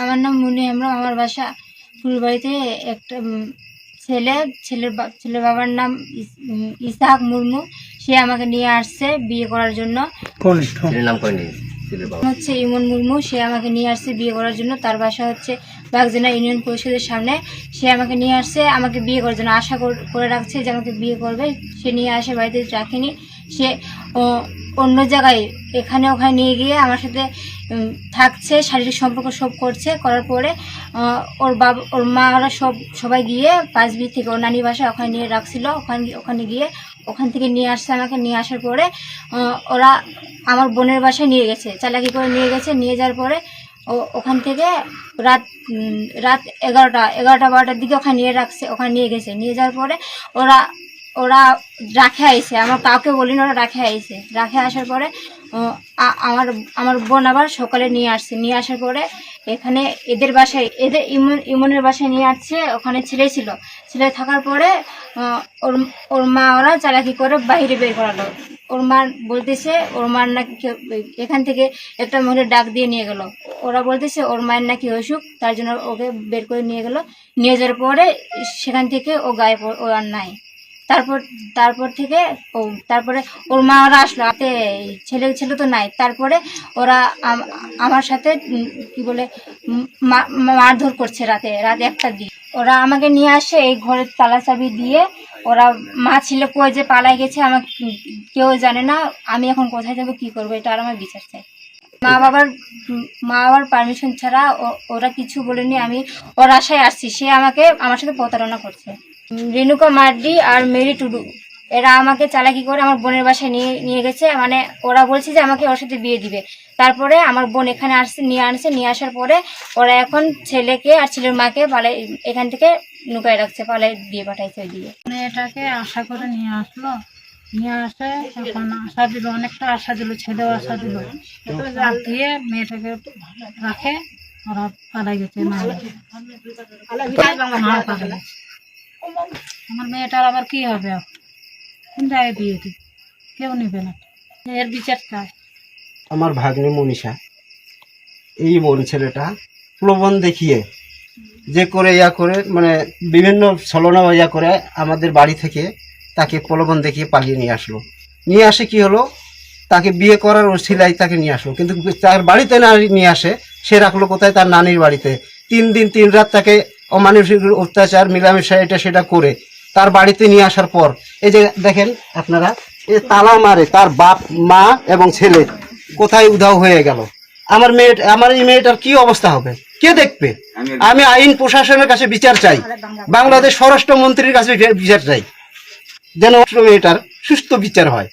আমার নাম মুনি হেমব্রম। আমার বাসা ফুলবাড়িতে। একটা ছেলের বাবার নাম ইসহাক মুর্মু। সে আমাকে নিয়ে আসছে বিয়ে করার জন্য। হচ্ছে ইমন মুর্মু। সে আমাকে নিয়ে আসছে বিয়ে করার জন্য। তার বাসা হচ্ছে বাগজেনা ইউনিয়ন পরিষদের সামনে। সে আমাকে নিয়ে আসছে আমাকে বিয়ে করার জন্য, আশা করে রাখছে যে আমাকে বিয়ে করবে। সে নিয়ে আসে, বাড়িতে রাখেনি। সে অন্য জায়গায় এখানে ওখানে নিয়ে গিয়ে আমার সাথে থাকছে, শারীরিক সম্পর্ক সব করছে। করার পরে ওর মা ওরা সবাই গিয়ে পাঁচবি থেকে ওর নানি বাসা ওখানে নিয়ে রাখছিল। ওখানে গিয়ে ওখান থেকে নিয়ে আসছে আমাকে। নিয়ে আসার পরে ওরা আমার বোনের বাসায় নিয়ে গেছে, চালাকি করে নিয়ে গেছে। নিয়ে যাওয়ার পরে ওখান থেকে রাত 11টা-12টার দিকে ওখানে নিয়ে রাখছে, ওখানে নিয়ে গেছে। নিয়ে যাওয়ার পরে ওরা রাখে আইছে, আমার কাউকে বলিনি, ওরা রাখে আসার পরে আমার বোন আবার সকালে নিয়ে আসছে। নিয়ে আসার পরে এখানে এদের বাসায়, ইমনের বাসায় নিয়ে আসছে। ওখানে ছেলে থাকার পরে ওর মা ওরা চালাকি করে বাইরে বের করালো। ওর মা বলতেছে ওর মার নাকি এখান থেকে একটা মহিলা ডাক দিয়ে নিয়ে গেল। ওরা বলতেছে ওর মায়ের নাকি অসুখ, তার জন্য ওকে বের করে নিয়ে গেল। নিয়ে যাওয়ার পরে সেখান থেকে ও গায়েব, ও আর নাই। তারপরে ওর মা ওরা আসলো, ছেলে তো নাই। তারপরে ওরা আমার সাথে কি বলে মারধর করছে রাত 1টার দিকে। ওরা আমাকে নিয়ে আসে, এই ঘরের তালা চাবি দিয়ে। ওরা মা ছিল কই যে পালাই গেছে, আমার কেউ জানে না। আমি এখন কোথায় যাবো, কি করবো, এটা আর আমার বিচার চাই। মা বাবার পারমিশন ছাড়া ওরা কিছু বলেনি। আমি ওর আশায় আসছি। সে আমার সাথে প্রতারণা করছে। রেণুকা মার্ডি আর মেরি টুডু, এরা আমাকে চালাকি করে আমার বোনের বাসায় নিয়ে গেছে। মানে ওরা বলছে যে আমাকে ওর সাথে বিয়ে দিবে। তারপরে আমার বোন এখানে নিয়ে আসার পরে ওরা এখন ছেলেকে আর ছেলের মাকে এখান থেকে লুকায় রাখছে, দিয়ে পাঠাইছে। ওই দিয়ে মেয়েটাকে আশা করে নিয়ে আসলো। নিয়ে আসে এখন আশা দিল, অনেকটা আশা দিল, ছেলেও আশা দিল। জাল দিয়ে মেয়েটাকে রাখে, ওরা পালাই গেছে। আমার মেয়েটার আবার কি হবে, কোন জায়গায় বিয়ে দিই, কেউ নিবে না। এর বিচার চাই। আমার ভাগ্নি মনীষা, এই বোন ছেলেটা প্রলোভন দেখিয়ে যে করে মানে বিভিন্ন ছলনা করে আমাদের বাড়ি থেকে তাকে প্রলোভন দেখিয়ে পালিয়ে নিয়ে আসলো। নিয়ে আসে কি হলো, তাকে বিয়ে করার ওসিলায় তাকে নিয়ে আসলো। কিন্তু তার বাড়িতে না নিয়ে আসে, সে রাখলো কোথায়, তার নানির বাড়িতে। 3 দিন 3 রাত তাকে অমানসিক অত্যাচার মিলামেশা সেটা করে তার বাড়িতে নিয়ে আসার পর এই যে দেখেন আপনারা, এই তালা মারে তার বাপ মা এবং ছেলে কোথায় উধাও হয়ে গেল। আমার এই মেয়েটার কি অবস্থা হবে, কে দেখবে? আমি আইন প্রশাসনের কাছে বিচার চাই, বাংলাদেশ স্বরাষ্ট্রমন্ত্রীর কাছে বিচার চাই, যেন মেয়েটার সুস্থ বিচার হয়।